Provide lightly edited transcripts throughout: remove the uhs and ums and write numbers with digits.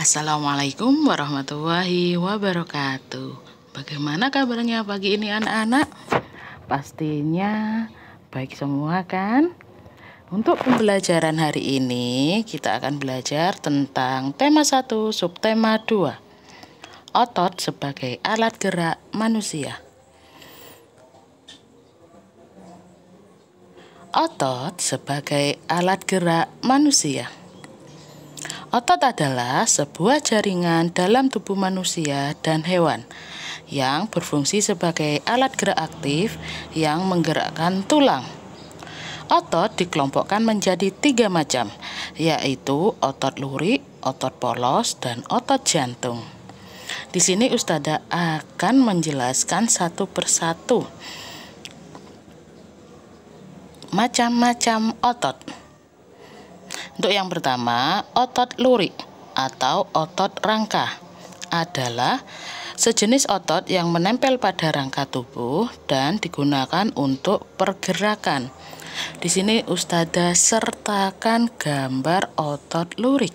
Assalamualaikum warahmatullahi wabarakatuh. Bagaimana kabarnya pagi ini anak-anak? Pastinya baik semua kan? Untuk pembelajaran hari ini kita akan belajar tentang tema 1, subtema 2. Otot sebagai alat gerak manusia. Otot sebagai alat gerak manusia. Otot adalah sebuah jaringan dalam tubuh manusia dan hewan yang berfungsi sebagai alat gerak aktif yang menggerakkan tulang. Otot dikelompokkan menjadi 3 macam, yaitu otot lurik, otot polos, dan otot jantung. Di sini Ustazah akan menjelaskan satu persatu macam-macam otot. Untuk yang pertama, otot lurik atau otot rangka adalah sejenis otot yang menempel pada rangka tubuh dan digunakan untuk pergerakan. Di sini Ustazah sertakan gambar otot lurik.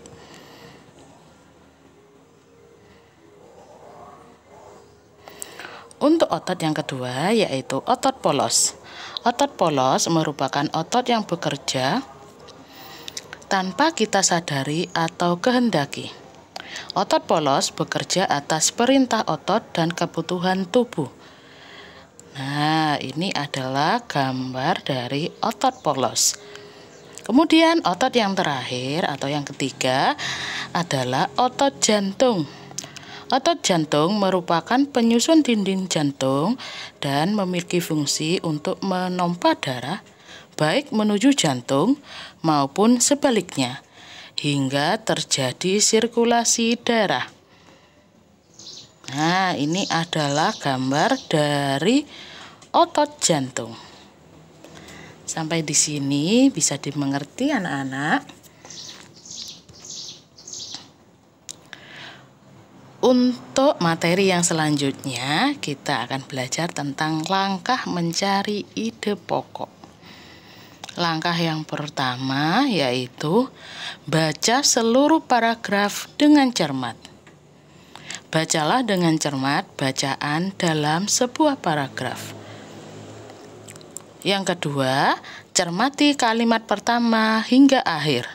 Untuk otot yang kedua yaitu otot polos. Otot polos merupakan otot yang bekerja tanpa kita sadari atau kehendaki. Otot polos bekerja atas perintah otot dan kebutuhan tubuh. Nah, ini adalah gambar dari otot polos. Kemudian otot yang terakhir atau yang ketiga adalah otot jantung. Otot jantung merupakan penyusun dinding jantung dan memiliki fungsi untuk menompa darah baik menuju jantung maupun sebaliknya, hingga terjadi sirkulasi darah. Nah, ini adalah gambar dari otot jantung. Sampai di sini bisa dimengerti anak-anak? Untuk materi yang selanjutnya, kita akan belajar tentang langkah mencari ide pokok. Langkah yang pertama yaitu baca seluruh paragraf dengan cermat. Bacalah dengan cermat bacaan dalam sebuah paragraf. Yang kedua, cermati kalimat pertama hingga akhir.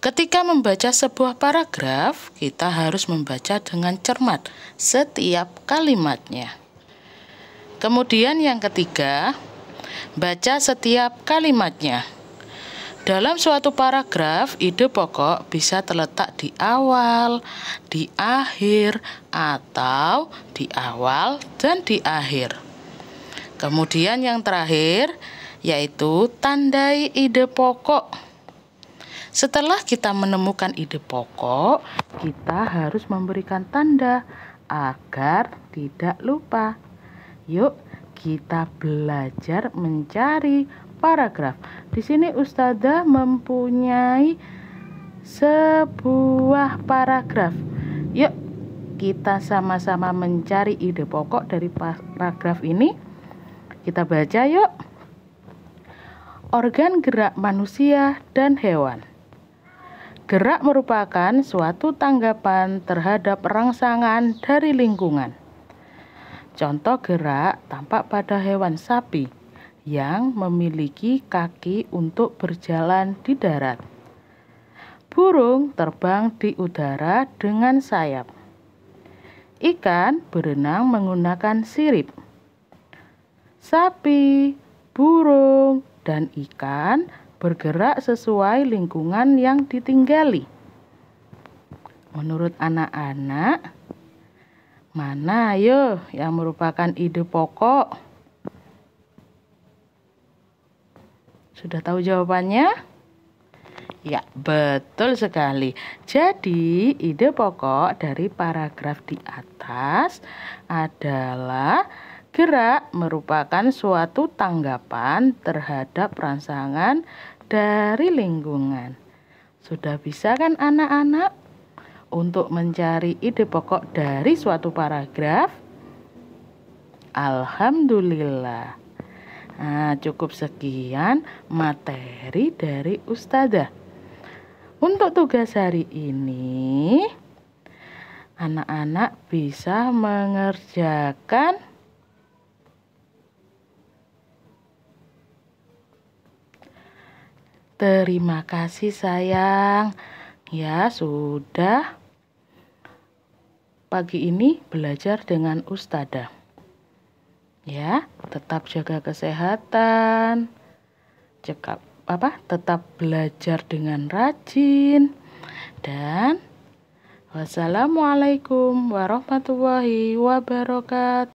Ketika membaca sebuah paragraf, kita harus membaca dengan cermat setiap kalimatnya. Kemudian yang ketiga, baca setiap kalimatnya. Dalam suatu paragraf, ide pokok bisa terletak di awal, di akhir, atau di awal dan di akhir. Kemudian yang terakhir, yaitu tandai ide pokok. Setelah kita menemukan ide pokok, kita harus memberikan tanda agar tidak lupa. Yuk, kita belajar mencari paragraf. Di sini Ustazah mempunyai sebuah paragraf. Yuk, kita sama-sama mencari ide pokok dari paragraf ini. Kita baca yuk. Organ gerak manusia dan hewan. Gerak merupakan suatu tanggapan terhadap rangsangan dari lingkungan. Contoh gerak tampak pada hewan sapi yang memiliki kaki untuk berjalan di darat. Burung terbang di udara dengan sayap. Ikan berenang menggunakan sirip. Sapi, burung, dan ikan bergerak sesuai lingkungan yang ditinggali. Menurut anak-anak, mana ayo yang merupakan ide pokok? Sudah tahu jawabannya? Ya, betul sekali. Jadi, ide pokok dari paragraf di atas adalah gerak merupakan suatu tanggapan terhadap rangsangan dari lingkungan. Sudah bisa kan anak-anak untuk mencari ide pokok dari suatu paragraf? Alhamdulillah. Nah, cukup sekian materi dari Ustazah. Untuk tugas hari ini, anak-anak bisa mengerjakan terima kasih sayang. Ya, sudah pagi ini belajar dengan Ustadzah. Ya, tetap jaga kesehatan. Tetap belajar dengan rajin. Dan wassalamualaikum warahmatullahi wabarakatuh.